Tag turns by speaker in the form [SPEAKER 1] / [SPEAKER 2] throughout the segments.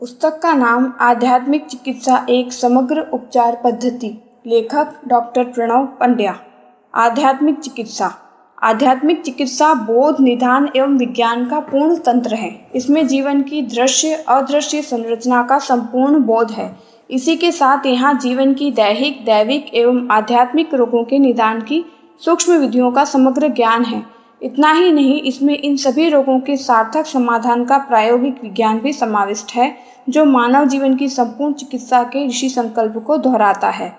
[SPEAKER 1] पुस्तक का नाम आध्यात्मिक चिकित्सा एक समग्र उपचार पद्धति। लेखक डॉक्टर प्रणव पंड्या। आध्यात्मिक चिकित्सा बोध, निदान एवं विज्ञान का पूर्ण तंत्र है। इसमें जीवन की दृश्य अदृश्य संरचना का संपूर्ण बोध है। इसी के साथ यहाँ जीवन की दैहिक, दैविक एवं आध्यात्मिक रोगों के निदान की सूक्ष्म विधियों का समग्र ज्ञान है। इतना ही नहीं, इसमें इन सभी रोगों के सार्थक समाधान का प्रायोगिक विज्ञान भी समाविष्ट है, जो मानव जीवन की संपूर्ण चिकित्सा के ऋषि संकल्प को दोहराता है।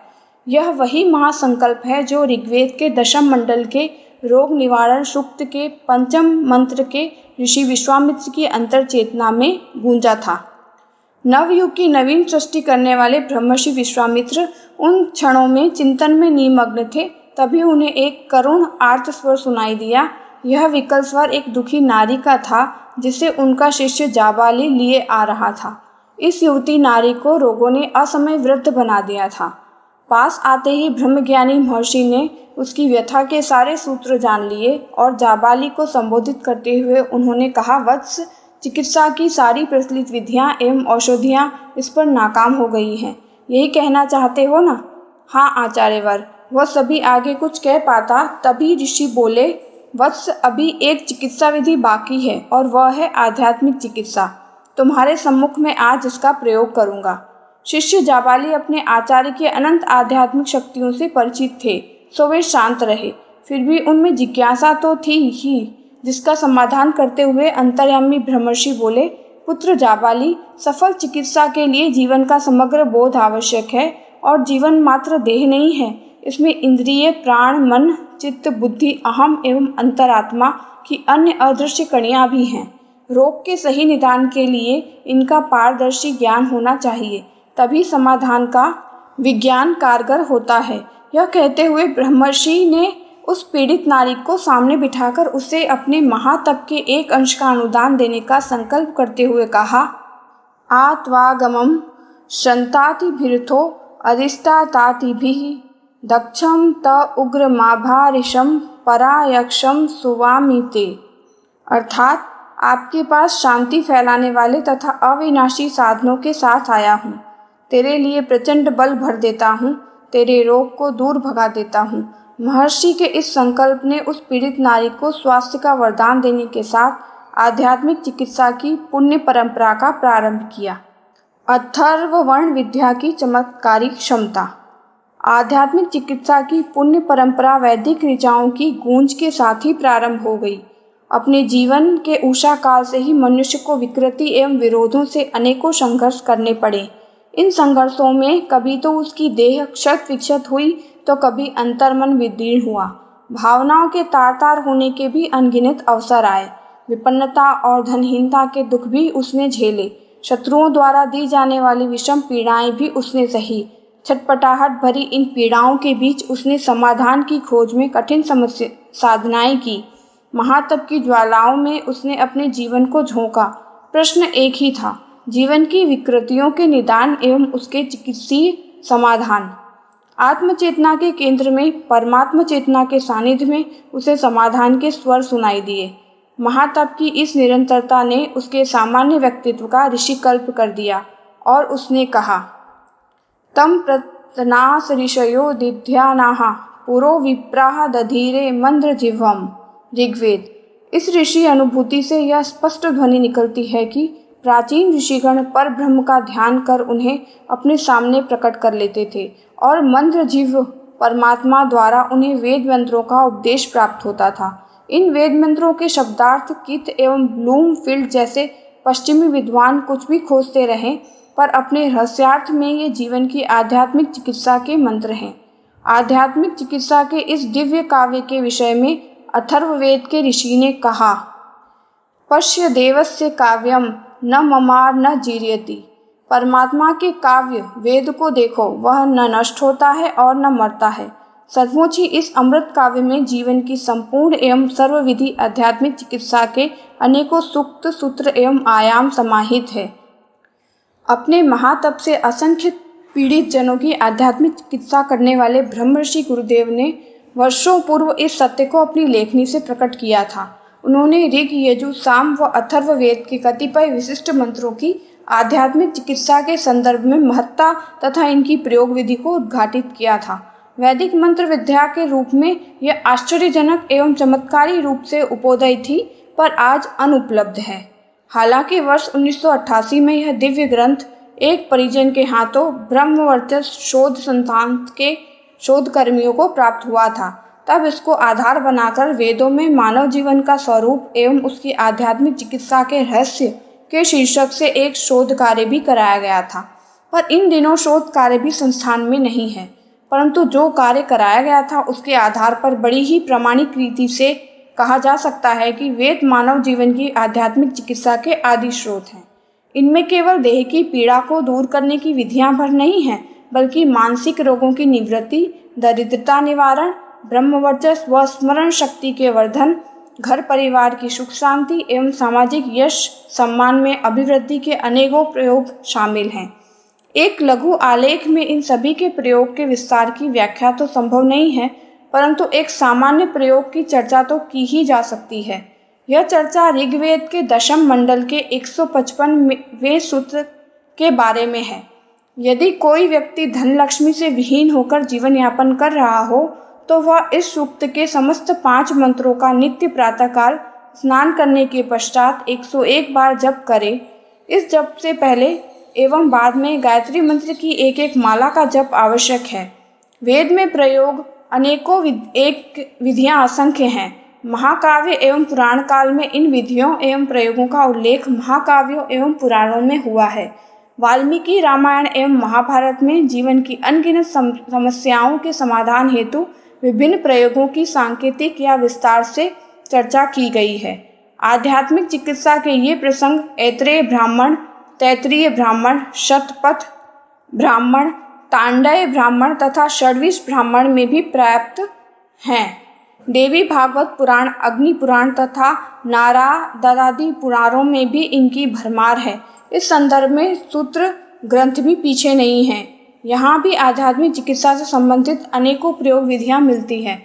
[SPEAKER 1] यह वही महासंकल्प है जो ऋग्वेद के दशम मंडल के रोग निवारण सूक्त के पंचम मंत्र के ऋषि विश्वामित्र की अंतर चेतना में गूंजा था। नवयुग की नवीन सृष्टि करने वाले ब्रह्मर्षि विश्वामित्र उन क्षणों में चिंतन में निमग्न थे। तभी उन्हें एक करुण आर्त स्वर सुनाई दिया। यह विकल स्वर एक दुखी नारी का था, जिसे उनका शिष्य जाबाली लिए आ रहा था। इस युवती नारी को रोगों ने असमय वृद्ध बना दिया था। पास आते ही ब्रह्मज्ञानी महर्षि ने उसकी व्यथा के सारे सूत्र जान लिए और जाबाली को संबोधित करते हुए उन्होंने कहा, वत्स, चिकित्सा की सारी प्रचलित विधियाँ एवं औषधियाँ इस पर नाकाम हो गई हैं। यही कहना चाहते हो ना? हाँ आचार्यवर। वह सभी आगे कुछ कह पाता, तभी ऋषि बोले, वत्स, अभी एक चिकित्सा विधि बाकी है और वह है आध्यात्मिक चिकित्सा। तुम्हारे सम्मुख में आज इसका प्रयोग करूंगा। शिष्य जाबाली अपने आचार्य की अनंत आध्यात्मिक शक्तियों से परिचित थे, सो वे शांत रहे। फिर भी उनमें जिज्ञासा तो थी ही, जिसका समाधान करते हुए अंतर्यामी ब्रह्मर्षि बोले, पुत्र जाबाली, सफल चिकित्सा के लिए जीवन का समग्र बोध आवश्यक है और जीवन मात्र देह नहीं है। इसमें इंद्रिय, प्राण, मन, चित्त, बुद्धि, अहम एवं अंतरात्मा की अन्य अदृश्य कणियाँ भी हैं। रोग के सही निदान के लिए इनका पारदर्शी ज्ञान होना चाहिए, तभी समाधान का विज्ञान कारगर होता है। यह कहते हुए ब्रह्मर्षि ने उस पीड़ित नारी को सामने बिठाकर उसे अपने महातप के एक अंश का अनुदान देने का संकल्प करते हुए कहा, आत्वागमम शंतातिभिर्थो अधिष्ठातातिभिः दक्षम त उग्रमाभारिशम परायक्षम सुवामिते। अर्थात आपके पास शांति फैलाने वाले तथा अविनाशी साधनों के साथ आया हूँ। तेरे लिए प्रचंड बल भर देता हूँ, तेरे रोग को दूर भगा देता हूँ। महर्षि के इस संकल्प ने उस पीड़ित नारी को स्वास्थ्य का वरदान देने के साथ आध्यात्मिक चिकित्सा की पुण्य परंपरा का प्रारंभ किया। अथर्ववर्ण विद्या की चमत्कारिक क्षमता। आध्यात्मिक चिकित्सा की पुण्य परंपरा वैदिक ऋचाओं की गूंज के साथ ही प्रारंभ हो गई। अपने जीवन के उषा काल से ही मनुष्य को विकृति एवं विरोधों से अनेकों संघर्ष करने पड़े। इन संघर्षों में कभी तो उसकी देह क्षत विक्षत हुई, तो कभी अंतर्मन विदीर्ण हुआ। भावनाओं के तार तार होने के भी अनगिनत अवसर आए। विपन्नता और धनहीनता के दुख भी उसने झेले। शत्रुओं द्वारा दी जाने वाली विषम पीड़ाएं भी उसने सही। छटपटाहट भरी इन पीड़ाओं के बीच उसने समाधान की खोज में कठिन साधनाएं की। महातप की ज्वालाओं में उसने अपने जीवन को झोंका। प्रश्न एक ही था, जीवन की विकृतियों के निदान एवं उसके चिकित्सीय समाधान। आत्मचेतना के केंद्र में, परमात्मा चेतना के सानिध्य में उसे समाधान के स्वर सुनाई दिए। महातप की इस निरंतरता ने उसके सामान्य व्यक्तित्व का ऋषिकल्प कर दिया और उसने कहा, तम प्रतनास ऋषयो दिध्यानाः पुरो विप्राः दधीरे मंद्र जिह्वम्। ऋग्वेद। इस ऋषि अनुभूति से यह स्पष्ट ध्वनि निकलती है कि प्राचीन ऋषिगण पर ब्रह्म का ध्यान कर उन्हें अपने सामने प्रकट कर लेते थे और मंद्र जिह्व परमात्मा द्वारा उन्हें वेद मंत्रों का उपदेश प्राप्त होता था। इन वेद मंत्रों के शब्दार्थ कित एवं ब्लूमफील्ड जैसे पश्चिमी विद्वान कुछ भी खोजते रहे, पर अपने रहस्यार्थ में ये जीवन की आध्यात्मिक चिकित्सा के मंत्र हैं। आध्यात्मिक चिकित्सा के इस दिव्य काव्य के विषय में अथर्ववेद के ऋषि ने कहा, पश्य देवस्य काव्यम न ममार न जीर्यति। परमात्मा के काव्य वेद को देखो, वह न नष्ट होता है और न मरता है। सचमुच ही इस अमृत काव्य में जीवन की संपूर्ण एवं सर्वविधि आध्यात्मिक चिकित्सा के अनेकों सूक्त, सूत्र एवं आयाम समाहित है। अपने महातप से असंख्य पीड़ित जनों की आध्यात्मिक चिकित्सा करने वाले ब्रह्मर्षि गुरुदेव ने वर्षों पूर्व इस सत्य को अपनी लेखनी से प्रकट किया था। उन्होंने ऋग, यजु, साम व अथर्ववेद के कतिपय विशिष्ट मंत्रों की आध्यात्मिक चिकित्सा के संदर्भ में महत्ता तथा इनकी प्रयोग विधि को उद्घाटित किया था। वैदिक मंत्र विद्या के रूप में यह आश्चर्यजनक एवं चमत्कारी रूप से उपोदय थी, पर आज अनुपलब्ध है। हालांकि वर्ष 1988 में यह दिव्य ग्रंथ एक परिजन के हाथों ब्रह्मवर्चस्व शोध संस्थान के शोधकर्मियों को प्राप्त हुआ था। तब इसको आधार बनाकर वेदों में मानव जीवन का स्वरूप एवं उसकी आध्यात्मिक चिकित्सा के रहस्य के शीर्षक से एक शोध कार्य भी कराया गया था। पर इन दिनों शोध कार्य भी संस्थान में नहीं है, परंतु जो कार्य कराया गया था उसके आधार पर बड़ी ही प्रामाणिक रीति से कहा जा सकता है कि वेद मानव जीवन की आध्यात्मिक चिकित्सा के आदि स्रोत हैं। इनमें केवल देह की पीड़ा को दूर करने की विधियां भर नहीं हैं, बल्कि मानसिक रोगों की निवृत्ति, दरिद्रता निवारण, ब्रह्मवर्चस्व व स्मरण शक्ति के वर्धन, घर परिवार की सुख शांति एवं सामाजिक यश सम्मान में अभिवृद्धि के अनेकों प्रयोग शामिल हैं। एक लघु आलेख में इन सभी के प्रयोग के विस्तार की व्याख्या तो संभव नहीं है, परंतु एक सामान्य प्रयोग की चर्चा तो की ही जा सकती है। यह चर्चा ऋग्वेद के दशम मंडल के 155वें सूत्र के बारे में है। यदि कोई व्यक्ति धन लक्ष्मी से विहीन होकर जीवन यापन कर रहा हो तो वह इस सूक्त के समस्त 5 मंत्रों का नित्य प्रातःकाल स्नान करने के पश्चात 101 बार जप करे। इस जप से पहले एवं बाद में गायत्री मंत्र की एक एक माला का जप आवश्यक है। वेद में प्रयोग अनेकों विधियां असंख्य हैं। महाकाव्य एवं पुराण काल में इन विधियों एवं प्रयोगों का उल्लेख महाकाव्यों एवं पुराणों में हुआ है। वाल्मीकि रामायण एवं महाभारत में जीवन की अनगिनत समस्याओं के समाधान हेतु विभिन्न प्रयोगों की सांकेतिक या विस्तार से चर्चा की गई है। आध्यात्मिक चिकित्सा के ये प्रसंग ऐत्रेय ब्राह्मण, तैत्तिरीय ब्राह्मण, शतपथ ब्राह्मण, तांडय ब्राह्मण तथा षड्विश ब्राह्मण में भी पर्याप्त हैं। देवी भागवत पुराण, अग्नि पुराण तथा नारदादि पुराणों में भी इनकी भरमार है। इस संदर्भ में सूत्र ग्रंथ भी पीछे नहीं है। यहाँ भी आध्यात्मिक चिकित्सा से संबंधित अनेकों प्रयोग विधियाँ मिलती हैं।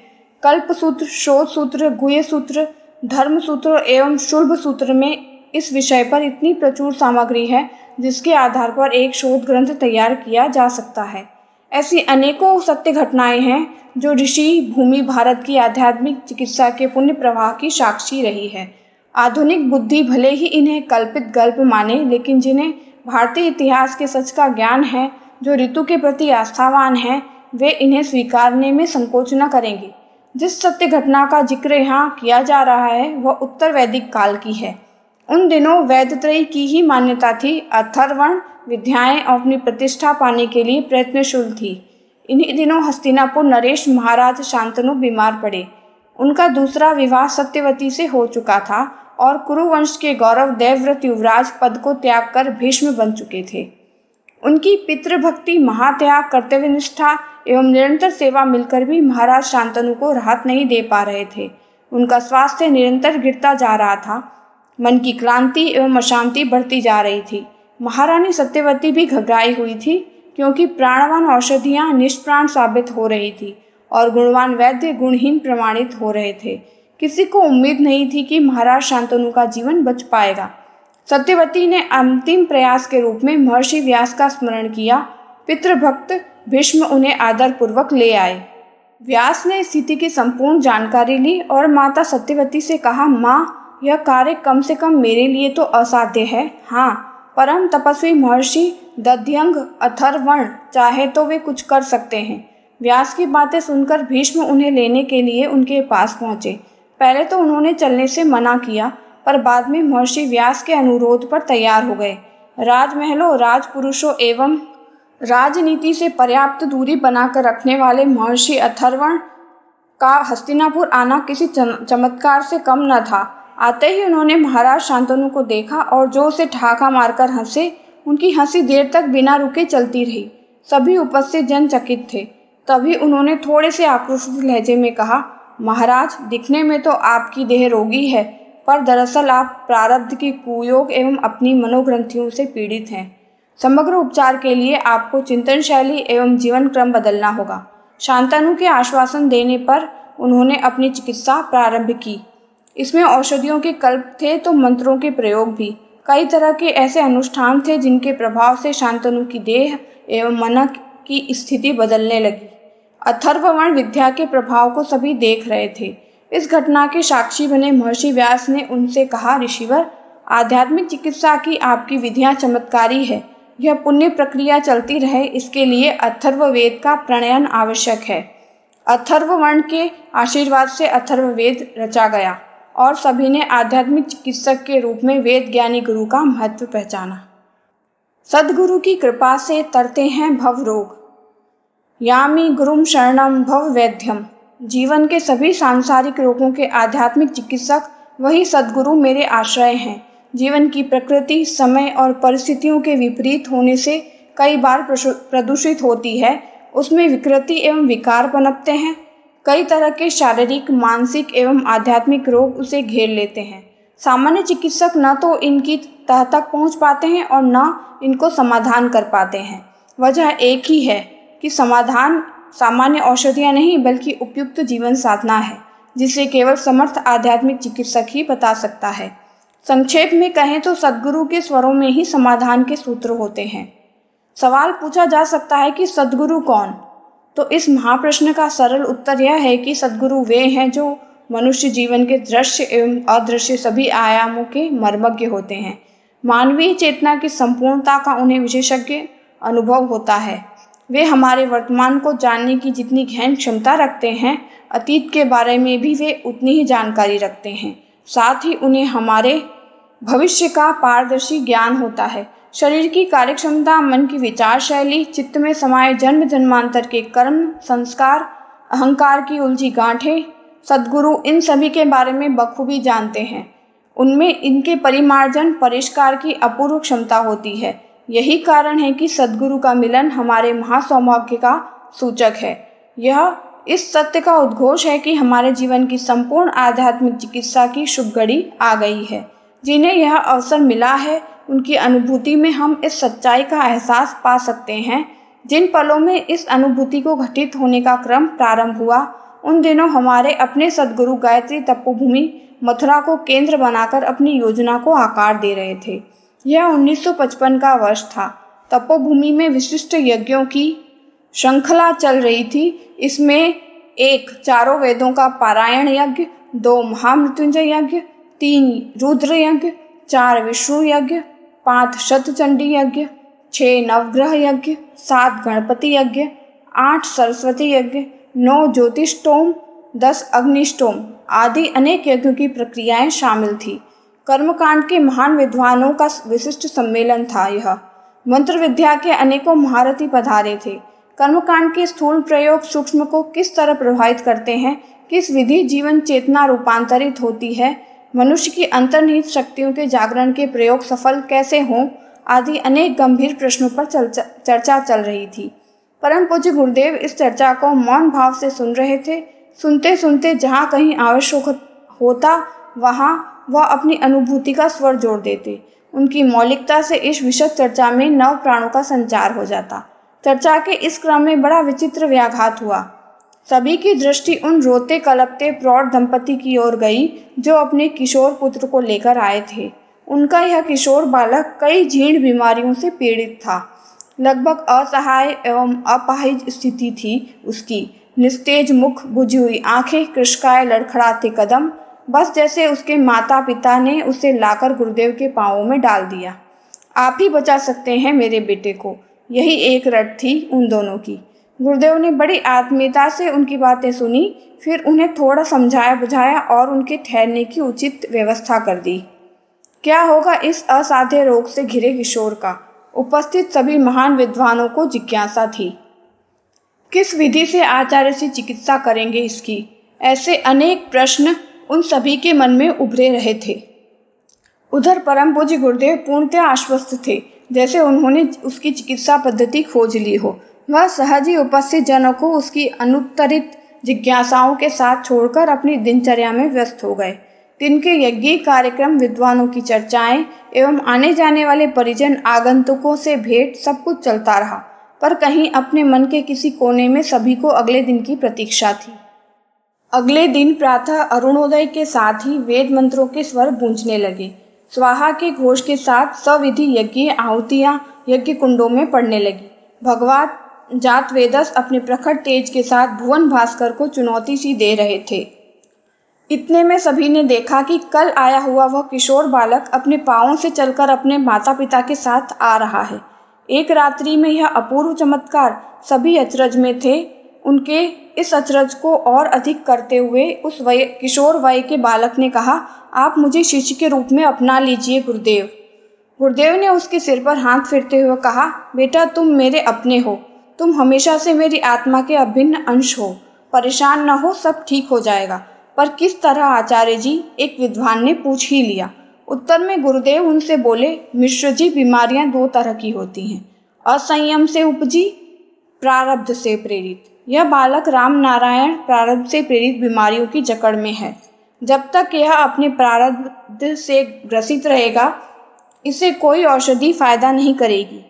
[SPEAKER 1] कल्प सूत्र, शोध सूत्र, गुह्य सूत्र, धर्म सूत्र एवं शुल्भ सूत्र में इस विषय पर इतनी प्रचुर सामग्री है जिसके आधार पर एक शोध ग्रंथ तैयार किया जा सकता है। ऐसी अनेकों सत्य घटनाएं हैं जो ऋषि भूमि भारत की आध्यात्मिक चिकित्सा के पुण्य प्रवाह की साक्षी रही है। आधुनिक बुद्धि भले ही इन्हें कल्पित गल्प माने, लेकिन जिन्हें भारतीय इतिहास के सच का ज्ञान है, जो ऋतु के प्रति आस्थावान हैं, वे इन्हें स्वीकारने में संकोच न करेंगे। जिस सत्य घटना का जिक्र यहाँ किया जा रहा है वह उत्तर वैदिक काल की है। उन दिनों वैदत्रयी की ही मान्यता थी। अथर्वण विद्याएं अपनी प्रतिष्ठा पाने के लिए प्रयत्नशील थी। इन्हीं दिनों हस्तिनापुर नरेश महाराज शांतनु बीमार पड़े। उनका दूसरा विवाह सत्यवती से हो चुका था और कुरुवंश के गौरव देवव्रत युवराज पद को त्याग कर भीष्म बन चुके थे। उनकी पितृभक्ति, महात्याग, कर्तव्यनिष्ठा एवं निरंतर सेवा मिलकर भी महाराज शांतनु को राहत नहीं दे पा रहे थे। उनका स्वास्थ्य निरंतर गिरता जा रहा था। मन की क्लांति एवं अशांति बढ़ती जा रही थी। महारानी सत्यवती भी घबराई हुई थी, क्योंकि प्राणवान औषधियाँ निष्प्राण साबित हो रही थी और गुणवान वैद्य गुणहीन प्रमाणित हो रहे थे। किसी को उम्मीद नहीं थी कि महाराज शांतनु का जीवन बच पाएगा। सत्यवती ने अंतिम प्रयास के रूप में महर्षि व्यास का स्मरण किया। पितृभक्त भीष्म उन्हें आदरपूर्वक ले आए। व्यास ने स्थिति की संपूर्ण जानकारी ली और माता सत्यवती से कहा, माँ, यह कार्य कम से कम मेरे लिए तो असाध्य है। हाँ, परम तपस्वी महर्षि दध्यंग अथर्वण चाहे तो वे कुछ कर सकते हैं। व्यास की बातें सुनकर भीष्म उन्हें लेने के लिए उनके पास पहुँचे। पहले तो उन्होंने चलने से मना किया, पर बाद में महर्षि व्यास के अनुरोध पर तैयार हो गए। राजमहलों, राजपुरुषों एवं राजनीति से पर्याप्त दूरी बनाकर रखने वाले महर्षि अथर्वण का हस्तिनापुर आना किसी चमत्कार से कम न था। आते ही उन्होंने महाराज शांतनु को देखा और जोर से ठहाका मारकर हंसे। उनकी हंसी देर तक बिना रुके चलती रही। सभी उपस्थित जन चकित थे। तभी उन्होंने थोड़े से आक्रोशित लहजे में कहा, महाराज, दिखने में तो आपकी देह रोगी है, पर दरअसल आप प्रारब्ध की कुयोग एवं अपनी मनोग्रंथियों से पीड़ित हैं। समग्र उपचार के लिए आपको चिंतन शैली एवं जीवन क्रम बदलना होगा। शांतनु के आश्वासन देने पर उन्होंने अपनी चिकित्सा प्रारंभ की। इसमें औषधियों के कल्प थे तो मंत्रों के प्रयोग भी। कई तरह के ऐसे अनुष्ठान थे जिनके प्रभाव से शांतनु की देह एवं मन की स्थिति बदलने लगी। अथर्ववर्ण विद्या के प्रभाव को सभी देख रहे थे। इस घटना के साक्षी बने महर्षि व्यास ने उनसे कहा, ऋषिवर, आध्यात्मिक चिकित्सा की आपकी विधियां चमत्कारी है। यह पुण्य प्रक्रिया चलती रहे, इसके लिए अथर्ववेद का प्रणयन आवश्यक है। अथर्ववर्ण के आशीर्वाद से अथर्ववेद रचा गया और सभी ने आध्यात्मिक चिकित्सक के रूप में वेद ज्ञानी गुरु का महत्व पहचाना। सद्गुरु की कृपा से तरते हैं भव रोग, यामी गुरुम शरणम भव वैद्यम। जीवन के सभी सांसारिक रोगों के आध्यात्मिक चिकित्सक वही सद्गुरु मेरे आश्रय हैं। जीवन की प्रकृति, समय और परिस्थितियों के विपरीत होने से कई बार प्रदूषित होती है। उसमें विकृति एवं विकार पनपते हैं। कई तरह के शारीरिक, मानसिक एवं आध्यात्मिक रोग उसे घेर लेते हैं। सामान्य चिकित्सक न तो इनकी तह तक पहुंच पाते हैं और न इनको समाधान कर पाते हैं। वजह एक ही है कि समाधान सामान्य औषधियाँ नहीं बल्कि उपयुक्त जीवन साधना है, जिसे केवल समर्थ आध्यात्मिक चिकित्सक ही बता सकता है। संक्षेप में कहें तो सद्गुरु के स्वरों में ही समाधान के सूत्र होते हैं। सवाल पूछा जा सकता है कि सद्गुरु कौन? तो इस महाप्रश्न का सरल उत्तर यह है कि सद्गुरु वे हैं जो मनुष्य जीवन के दृश्य एवं अदृश्य सभी आयामों के मर्मज्ञ होते हैं। मानवीय चेतना की संपूर्णता का उन्हें विशेषज्ञ अनुभव होता है। वे हमारे वर्तमान को जानने की जितनी गहन क्षमता रखते हैं, अतीत के बारे में भी वे उतनी ही जानकारी रखते हैं। साथ ही उन्हें हमारे भविष्य का पारदर्शी ज्ञान होता है। शरीर की कार्यक्षमता, मन की विचार शैली, चित्त में समाये जन्म जन्मांतर के कर्म, संस्कार, अहंकार की उलझी गांठें, सद्गुरु इन सभी के बारे में बखूबी जानते हैं। उनमें इनके परिमार्जन, परिष्कार की अपूर्व क्षमता होती है। यही कारण है कि सद्गुरु का मिलन हमारे महासौभाग्य का सूचक है। यह इस सत्य का उद्घोष है कि हमारे जीवन की संपूर्ण आध्यात्मिक चिकित्सा की शुभ घड़ी आ गई है। जिन्हें यह अवसर मिला है, उनकी अनुभूति में हम इस सच्चाई का एहसास पा सकते हैं। जिन पलों में इस अनुभूति को घटित होने का क्रम प्रारंभ हुआ, उन दिनों हमारे अपने सद्गुरु गायत्री तपोभूमि मथुरा को केंद्र बनाकर अपनी योजना को आकार दे रहे थे। यह 1955 का वर्ष था। तपोभूमि में विशिष्ट यज्ञों की श्रृंखला चल रही थी। इसमें 1 चारों वेदों का पारायण यज्ञ, 2 महामृत्युंजय यज्ञ, 3 रुद्र यज्ञ, 4 विष्णु यज्ञ, 5 शतचंडी यज्ञ, 6 नवग्रह यज्ञ, 7 गणपति यज्ञ, 8 सरस्वती यज्ञ, 9 ज्योतिष्टोम, 10 अग्निष्टोम आदि अनेक यज्ञों की प्रक्रियाएं शामिल थी। कर्मकांड के महान विद्वानों का विशिष्ट सम्मेलन था। यह मंत्र विद्या के अनेकों महारथी पधारे थे। कर्मकांड के स्थूल प्रयोग सूक्ष्म को किस तरह प्रभावित करते हैं, किस विधि जीवन चेतना रूपांतरित होती है, मनुष्य की अंतर्निहित शक्तियों के जागरण के प्रयोग सफल कैसे हों आदि अनेक गंभीर प्रश्नों पर चर्चा चल रही थी। परम पूज्य गुरुदेव इस चर्चा को मौन भाव से सुन रहे थे। सुनते सुनते जहाँ कहीं आवश्यक होता वहाँ वह अपनी अनुभूति का स्वर जोड़ देते। उनकी मौलिकता से इस विशद चर्चा में नव प्राणों का संचार हो जाता। चर्चा के इस क्रम में बड़ा विचित्र व्याघात हुआ। सभी की दृष्टि उन रोते कलपते प्रौढ़ दंपति की ओर गई जो अपने किशोर पुत्र को लेकर आए थे। उनका यह किशोर बालक कई जीर्ण बीमारियों से पीड़ित था। लगभग असहाय एवं अपाहिज स्थिति थी उसकी। निस्तेज मुख, बुझी हुई आंखें, कृशकाय लड़खड़ाते कदम, बस जैसे उसके माता पिता ने उसे लाकर गुरुदेव के पांवों में डाल दिया। आप ही बचा सकते हैं मेरे बेटे को, यही एक रट थी उन दोनों की। गुरुदेव ने बड़ी आत्मीयता से उनकी बातें सुनी, फिर उन्हें थोड़ा समझाया बुझाया और उनके ठहरने की उचित व्यवस्था कर दी। क्या होगा इस असाध्य रोग से घिरे किशोर का? उपस्थित सभी महान विद्वानों को जिज्ञासा थी। किस विधि से आचार्य से चिकित्सा करेंगे इसकी? ऐसे अनेक प्रश्न उन सभी के मन में उभरे रहे थे। उधर परम पूज्य गुरुदेव पूर्णतः आश्वस्त थे, जैसे उन्होंने उसकी चिकित्सा पद्धति खोज ली हो। वह सहज ही उपस्थित जनों को उसकी अनुत्तरित जिज्ञासाओं के साथ छोड़कर अपनी दिनचर्या में व्यस्त हो गए। दिन के यज्ञिक कार्यक्रम, विद्वानों की चर्चाएं एवं आने जाने वाले परिजन आगंतुकों से भेंट सब कुछ चलता रहा, पर कहीं अपने मन के किसी कोने में सभी को अगले दिन की प्रतीक्षा थी। अगले दिन प्रातः अरुणोदय के साथ ही वेद मंत्रों के स्वर गूंजने लगे। स्वाहा के घोष के साथ सविधि यज्ञ आहुतियाँ यज्ञ कुंडों में पड़ने लगी। भगवान जातवेदस अपने प्रखर तेज के साथ भुवन भास्कर को चुनौती सी दे रहे थे। इतने में सभी ने देखा कि कल आया हुआ वह किशोर बालक अपने पाँवों से चलकर अपने माता पिता के साथ आ रहा है। एक रात्रि में यह अपूर्व चमत्कार सभी अचरज में थे। उनके इस अचरज को और अधिक करते हुए उस किशोर वय के बालक ने कहा, आप मुझे शिष्य के रूप में अपना लीजिए गुरुदेव। गुरुदेव ने उसके सिर पर हाथ फेरते हुए कहा, बेटा तुम मेरे अपने हो, तुम हमेशा से मेरी आत्मा के अभिन्न अंश हो। परेशान न हो, सब ठीक हो जाएगा। पर किस तरह आचार्य जी, एक विद्वान ने पूछ ही लिया। उत्तर में गुरुदेव उनसे बोले, मिश्र जी, बीमारियां दो तरह की होती हैं, असंयम से उपजी, प्रारब्ध से प्रेरित। यह बालक राम नारायण प्रारब्ध से प्रेरित बीमारियों की जकड़ में है। जब तक यह अपने प्रारब्ध से ग्रसित रहेगा, इसे कोई औषधि फायदा नहीं करेगी।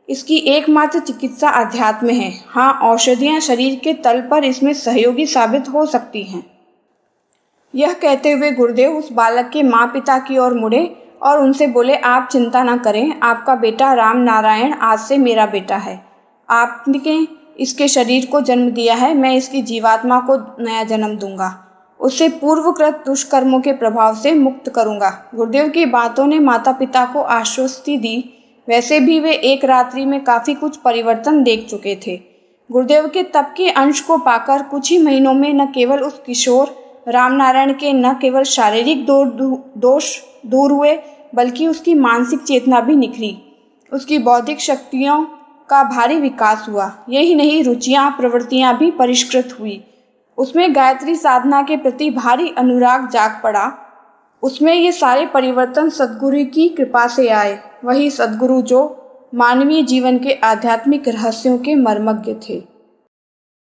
[SPEAKER 1] इसकी एकमात्र चिकित्सा अध्यात्म है। हाँ, औषधियाँ शरीर के तल पर इसमें सहयोगी साबित हो सकती हैं। यह कहते हुए गुरुदेव उस बालक के माँ पिता की ओर मुड़े और उनसे बोले, आप चिंता न करें, आपका बेटा राम नारायण आज से मेरा बेटा है। आपने इसके शरीर को जन्म दिया है, मैं इसकी जीवात्मा को नया जन्म दूंगा, उसे पूर्वकृत दुष्कर्मों के प्रभाव से मुक्त करूंगा। गुरुदेव की बातों ने माता पिता को आश्वस्ति दी। वैसे भी वे एक रात्रि में काफ़ी कुछ परिवर्तन देख चुके थे। गुरुदेव के तप के अंश को पाकर कुछ ही महीनों में न केवल उस किशोर रामनारायण के न केवल शारीरिक दोष दूर हुए, बल्कि उसकी मानसिक चेतना भी निखरी। उसकी बौद्धिक शक्तियों का भारी विकास हुआ। यही नहीं, रुचियाँ प्रवृत्तियाँ भी परिष्कृत हुई। उसमें गायत्री साधना के प्रति भारी अनुराग जाग पड़ा। उसमें ये सारे परिवर्तन सद्गुरु की कृपा से आए। वही सद्गुरु जो मानवीय जीवन के आध्यात्मिक रहस्यों के मर्मज्ञ थे।